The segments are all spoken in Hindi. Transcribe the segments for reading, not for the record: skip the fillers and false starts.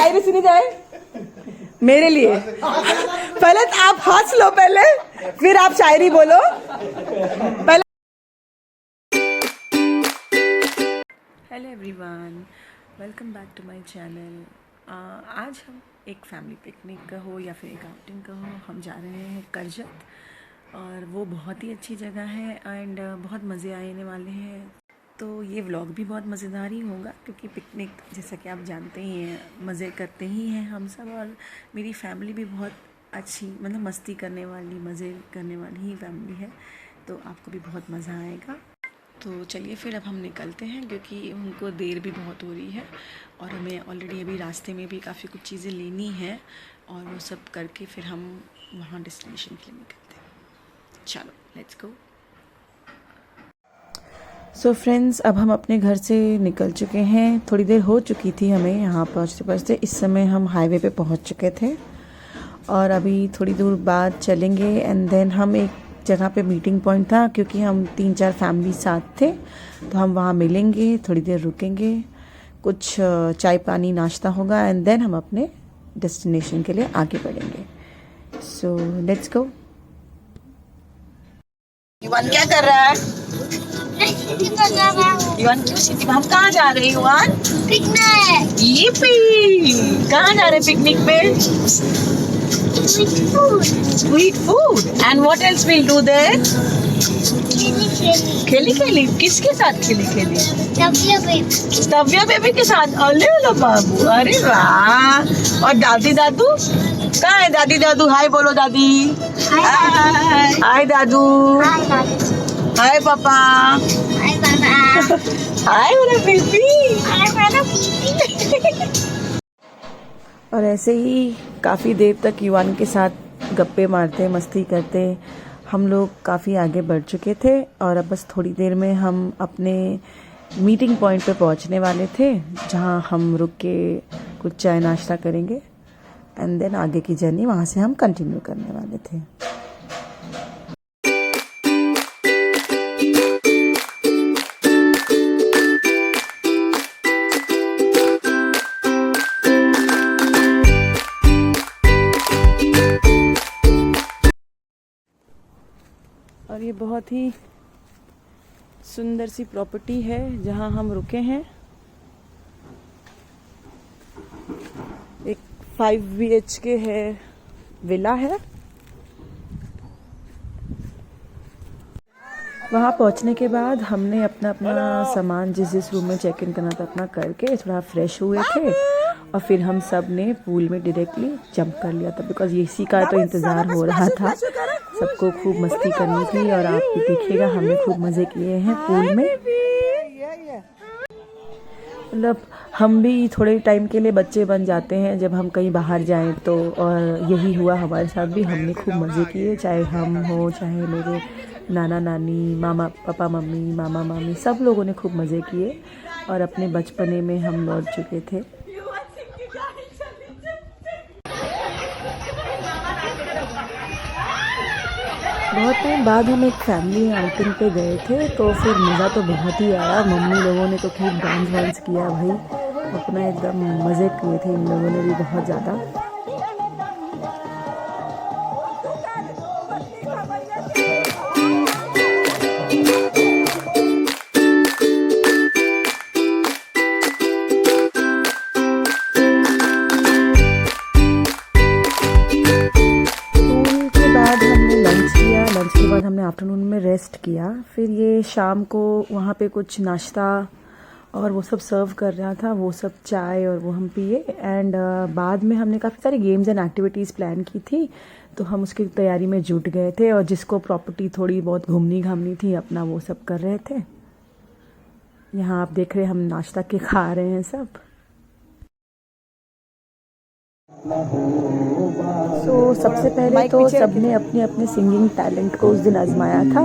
शायरी सुनी जाए मेरे लिए। पहले तो आप हंस लो पहले, फिर आप शायरी बोलो पहले। Hello everyone, welcome back to my channel. आज हम एक फैमिली पिकनिक का हो या फिर एक आउटिंग का हो, हम जा रहे हैं करजत और वो बहुत ही अच्छी जगह है एंड बहुत मज़े आने वाले हैं। तो ये व्लॉग भी बहुत मज़ेदार ही होगा क्योंकि पिकनिक जैसा कि आप जानते ही हैं मज़े करते ही हैं हम सब, और मेरी फैमिली भी बहुत अच्छी, मतलब मस्ती करने वाली, मज़े करने वाली ही फैमिली है, तो आपको भी बहुत मज़ा आएगा। तो चलिए फिर अब हम निकलते हैं क्योंकि उनको देर भी बहुत हो रही है और हमें ऑलरेडी अभी रास्ते में भी काफ़ी कुछ चीज़ें लेनी हैं और वो सब करके फिर हम वहाँ डेस्टिनेशन के लिए निकलते हैं। चलो लेट्स गो। सो फ्रेंड्स, अब हम अपने घर से निकल चुके हैं। थोड़ी देर हो चुकी थी हमें यहाँ पहुँचते पहुँचते। इस समय हम हाईवे पे पहुँच चुके थे और अभी थोड़ी दूर बाद चलेंगे एंड देन हम एक जगह पे मीटिंग पॉइंट था क्योंकि हम 3-4 फैमिली साथ थे, तो हम वहाँ मिलेंगे, थोड़ी देर रुकेंगे, कुछ चाय पानी नाश्ता होगा एंड देन हम अपने डेस्टिनेशन के लिए आगे बढ़ेंगे। So let's go. युवान क्या कर रहा है? युवान क्यों सिटी? हम कहाँ जा रहे हैं युवान? पिकनिक। ये कहाँ जा रहे हैं पिकनिक पे? Sweet food. And what else we'll do there? खेली। किसके साथ खेली? तव्या बेबी के साथ। अरे लो बाबू, अरे वाह। और दादी दादू कहाँ है? दादी दादू हाय बोलो। दादी हाय। दादू हाय। पापा हाय मेरा बेबी। और ऐसे ही काफ़ी देर तक युवान के साथ गप्पे मारते मस्ती करते हम लोग काफ़ी आगे बढ़ चुके थे और अब बस थोड़ी देर में हम अपने मीटिंग पॉइंट पे पहुंचने वाले थे जहां हम रुक के कुछ चाय नाश्ता करेंगे एंड देन आगे की जर्नी वहां से हम कंटिन्यू करने वाले थे। और ये बहुत ही सुंदर सी प्रॉपर्टी है जहां हम रुके हैं। एक 5 BHK है, विला है। वहां पहुंचने के बाद हमने अपना सामान जिस रूम में चेक इन करना था अपना करके थोड़ा फ्रेश हुए थे और फिर हम सब ने पूल में डायरेक्टली जंप कर लिया था बिकॉज इसी का तो इंतज़ार हो रहा था। सबको खूब मस्ती करनी थी और आप भी देखिएगा हमने खूब मज़े किए हैं पूल में। मतलब हम भी थोड़े टाइम के लिए बच्चे बन जाते हैं जब हम कहीं बाहर जाएं तो, और यही हुआ हमारे साथ भी। हमने खूब मज़े किए, चाहे हम हो चाहे मेरे नाना नानी, मामा पापा मम्मी, मामा मामी, सब लोगों ने खूब मज़े किए और अपने बचपने में हम लौट चुके थे। बहुत टाइम बाद हम एक फैमिली आउटिंग पे गए थे तो फिर मज़ा तो बहुत ही आया। मम्मी लोगों ने तो खूब डांस वांस किया भाई, अपना एकदम मज़े किए थे इन लोगों ने भी बहुत ज़्यादा। लंच के बाद हमने आफ्टरनून में रेस्ट किया। फिर ये शाम को वहाँ पे कुछ नाश्ता और वो सब सर्व कर रहा था, वो सब चाय और वो हम पिए एंड बाद में हमने काफ़ी सारी गेम्स एंड एक्टिविटीज़ प्लान की थी तो हम उसकी तैयारी में जुट गए थे और जिसको प्रॉपर्टी थोड़ी बहुत घूमनी घामनी थी अपना वो सब कर रहे थे। यहाँ आप देख रहे हैं हम नाश्ता के खा रहे हैं सब। सबसे पहले तो सबने अपने अपने सिंगिंग टैलेंट को उस दिन आजमाया था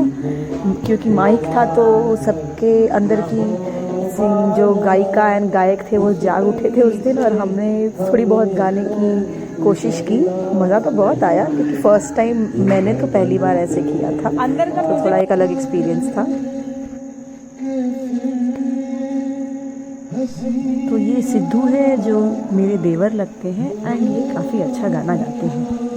क्योंकि माइक था तो सबके अंदर की जो गायिका एंड गायक थे वो जाग उठे थे उस दिन और हमने थोड़ी बहुत गाने की कोशिश की। मज़ा तो बहुत आया क्योंकि फर्स्ट टाइम मैंने तो पहली बार ऐसे किया था, तो थोड़ा एक अलग एक्सपीरियंस था। तो ये सिद्धू है जो मेरे देवर लगते हैं एंड ये काफ़ी अच्छा गाना गाते हैं।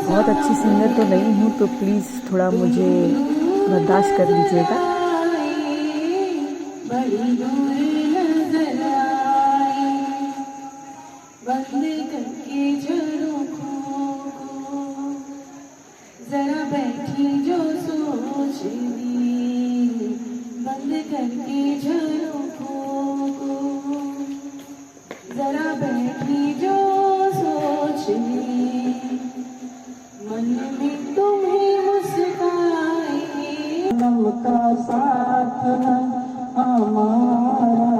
बहुत अच्छी सिंगर तो नहीं हूँ, तो प्लीज़ थोड़ा मुझे बर्दाश्त कर लीजिएगा। जरा बैठी जो सोच बंद करके झरोखों को, जरा बैठी जो सोच मन में तुम्हें मुस्काए का साथ हमारा।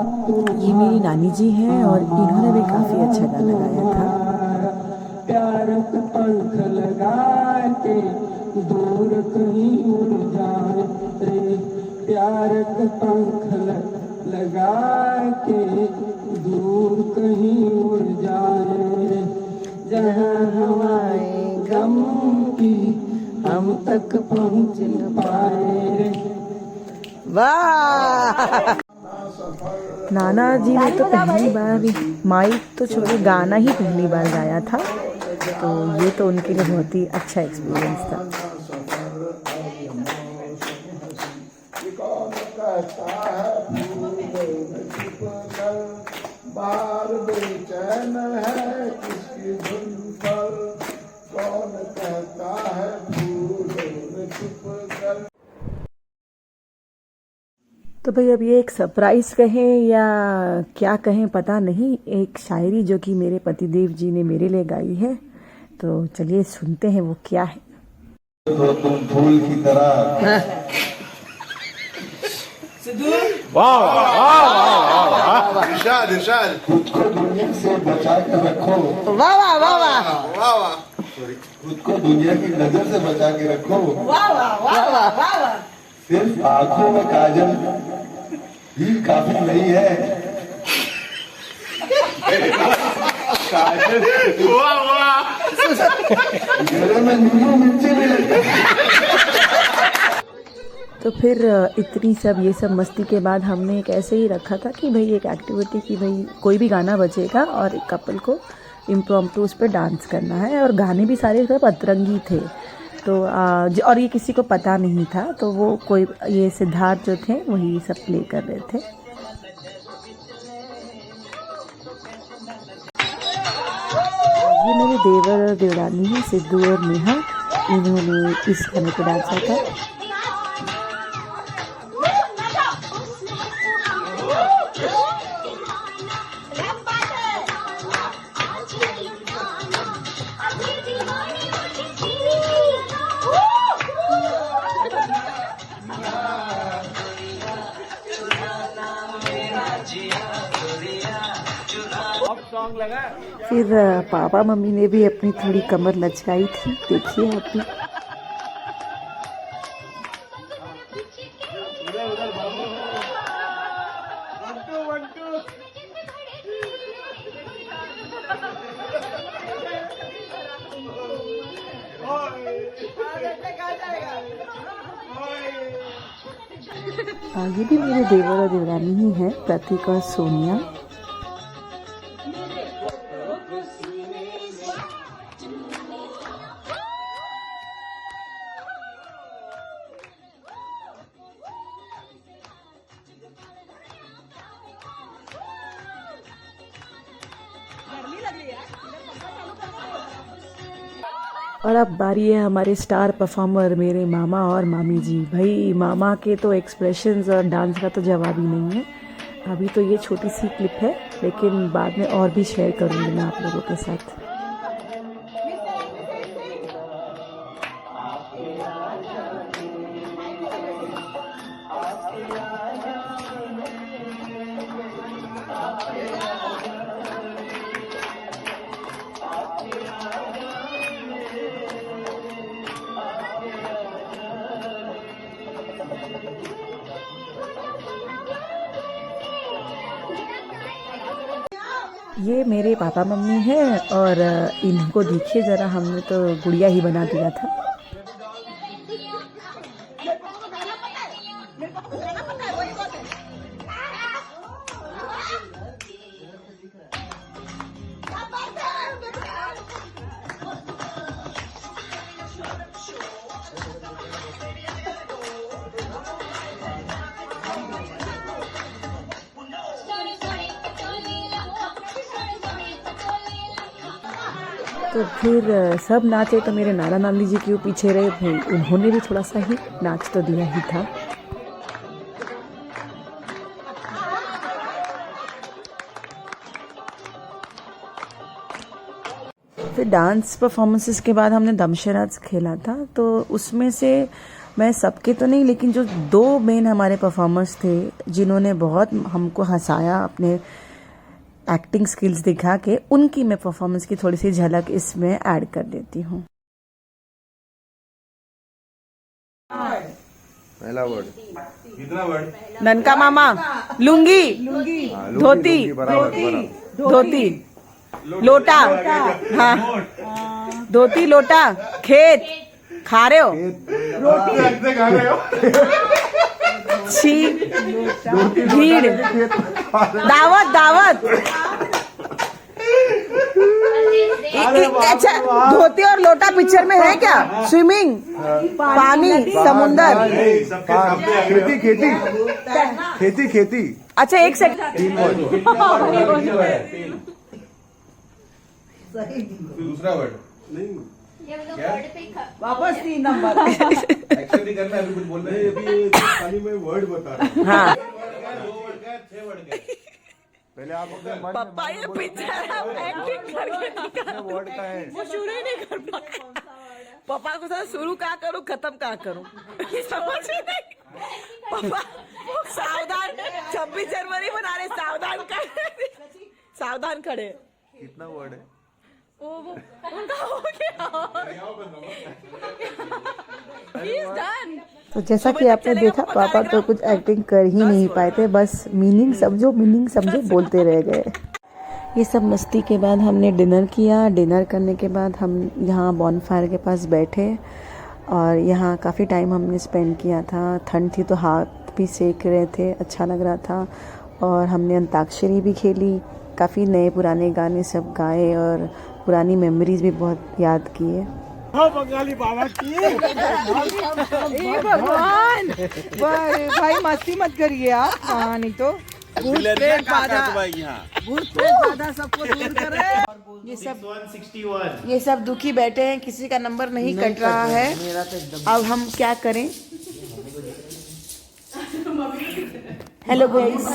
ये मेरी नानी जी हैं और इन्होंने भी काफ़ी अच्छा गाना गाया था। प्यार का पंख लगा के दूर कहीं उड़ जाए रे, प्यार का पंख लगा के दूर कहीं उड़ जाए रे, जहाँ हवाएं गम की हम तक पहुँच न पाए रे। वाह! नाना जी ने तो पहली बार माइक तो छोड़े गाना ही पहली बार गाया था, तो ये तो उनके लिए बहुत ही अच्छा एक्सपीरियंस था। बार बेचैन है किसकी धुन पर, कौन कहता है फूलों में छुप कर। तो भाई अब ये एक सरप्राइज कहें या क्या कहें पता नहीं, एक शायरी जो कि मेरे पतिदेव जी ने मेरे लिए गाई है, तो चलिए सुनते हैं वो क्या है। तो तुम फूल की तरह वाह वाह, इरशाद इरशाद। खुद को दुनिया से बचा के रखो, वाह वाह वाह वाह वाह वाह, खुद को दुनिया की नजर से बचा के रखो, वाह वाह वाह वाह वाह। सिर्फ आंखों में काजल ही काफी नहीं है। काजल वाह वाह, गले में नींबू मिर्ची भी लगती है। तो फिर इतनी सब ये सब मस्ती के बाद हमने एक ऐसे ही रखा था कि भाई एक एक्टिविटी की भाई कोई भी गाना बजेगा और एक कपल को इम्प्रॉम्प्टू उस पर डांस करना है, और गाने भी सारे सब अतरंगी थे। तो और ये किसी को पता नहीं था, तो वो कोई ये सिद्धार्थ जो थे वही सब प्ले कर रहे थे। ये मेरे देवर और देवरानी हैं सिद्धू और नेहा, इन्होंने इस गाने पे डांस किया था। फिर पापा मम्मी ने भी अपनी थोड़ी कमर लचकाई थी, देखिए आप भी। ये भी मेरे देवर और देवरानी ही हैं, प्रतीक और सोनिया। और अब बारी है हमारे स्टार परफॉर्मर मेरे मामा और मामी जी। भाई मामा के तो एक्सप्रेशंस और डांस का तो जवाब ही नहीं है। अभी तो ये छोटी सी क्लिप है, लेकिन बाद में और भी शेयर करूँगी मैं आप लोगों के साथ। ये मेरे पापा मम्मी हैं और इनको देखिए ज़रा, हमने तो गुड़िया ही बना दिया था। तो फिर सब नाचे तो मेरे नाना नानी जी क्यों पीछे रहे भाई, उन्होंने भी थोड़ा सा ही नाच तो दिया ही था। फिर डांस परफॉर्मेंसेस के बाद हमने दमशराज खेला था, तो उसमें से मैं सबके तो नहीं, लेकिन जो 2 मेन हमारे परफॉर्मर्स थे जिन्होंने बहुत हमको हंसाया अपने एक्टिंग स्किल्स दिखा के, उनकी मैं परफॉर्मेंस की थोड़ी सी झलक इसमें ऐड कर देती हूँ। पहला वर्ड कितना वर्ड? ननका मामा, लुंगी, धोती, धोती, लोटा, हाँ, धोती लोटा, खेत, खा रहे हो, छी, भीड़, दावत, दावत। अच्छा, धोती और लोटा पिक्चर में है क्या? स्विमिंग, पानी, समुंदर, खेती खेती खेती खेती। अच्छा एक सेकंड, दूसरा वर्ड नहीं, वापस 3 नंबर। एक्शन नहीं करना, अभी कुछ बोल रहे हैं, अभी खाली मैं वर्ड बता रहा हूँ। हाँ, 2 वर्ड का 6 वर्ड का। पहले आप अपने मन पापा ये पिक्चर आप एक्टिंग करके दिखा, वर्ड का है, वो शुरू ही नहीं कर पाया। पापा को साथ शुरू कहाँ करूँ, खत्म कहाँ करूँ, समझ ही नहीं। पापा सावधान, 26 जनवरी मना रहे, सावधान खड़े, सावधान खड़े। कितना वर्ड है? उनका हो गया। He's done. तो जैसा कि आपने देखा, पापा तो कुछ एक्टिंग कर ही नहीं पाए थे, बस मीनिंग समझो बोलते रह गए। ये सब मस्ती के बाद हमने डिनर किया। डिनर करने के बाद हम यहाँ बॉनफायर के पास बैठे और यहाँ काफ़ी टाइम हमने स्पेंड किया था। ठंड थी तो हाथ भी सेक रहे थे, अच्छा लग रहा था। और हमने अंताक्षरी भी खेली, काफ़ी नए पुराने गाने सब गाए और पुरानी मेमोरीज भी बहुत याद किए। बंगाली बाबा की भगवान भाई, मस्ती मत करिए आप, कहानी तो भूत प्रेत बाधा सबको दूर करे। ये सब दुखी बैठे हैं, किसी का नंबर नहीं कट रहा है। अब हम क्या करें? हेलो गाइस,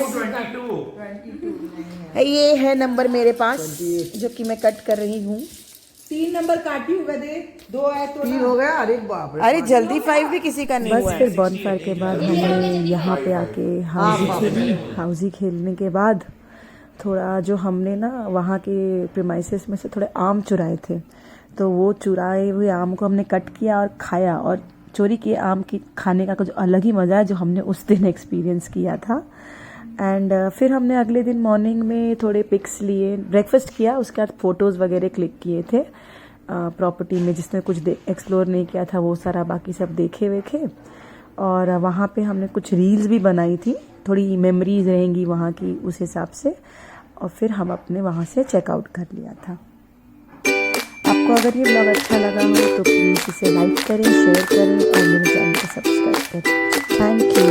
ये है नंबर मेरे पास जो कि मैं कट कर रही हूँ। 3 नंबर काटी हुआ दे, 2 है तो 3 हो गया। अरे बाप रे, अरे जल्दी 5 भी किसी का नहीं हुआ। बस फिर बॉनफायर के बाद हमने यहाँ पे आके हाउजी खेलने के बाद थोड़ा जो हमने ना वहाँ के प्रीमाइसेस में से थोड़े आम चुराए थे, तो वो चुराए हुए आम को हमने कट किया और खाया। और चोरी किए आम की खाने का कुछ अलग ही मज़ा है जो हमने उस दिन एक्सपीरियंस किया था। एंड फिर हमने अगले दिन मॉर्निंग में थोड़े पिक्स लिए, ब्रेकफास्ट किया, उसके बाद फ़ोटोज़ वगैरह क्लिक किए थे प्रॉपर्टी में। जिसने कुछ एक्सप्लोर नहीं किया था वो सारा बाकी सब देखे वेखे। और वहाँ पे हमने कुछ रील्स भी बनाई थी, थोड़ी मेमोरीज रहेंगी वहाँ की उस हिसाब से। और फिर हम अपने वहाँ से चेकआउट कर लिया था। आपको अगर ये ब्लॉग अच्छा लगा हो तो प्लीज़ इसे लाइक करें, शेयर करें और मेरे चैनल को सब्सक्राइब करें। Thank you.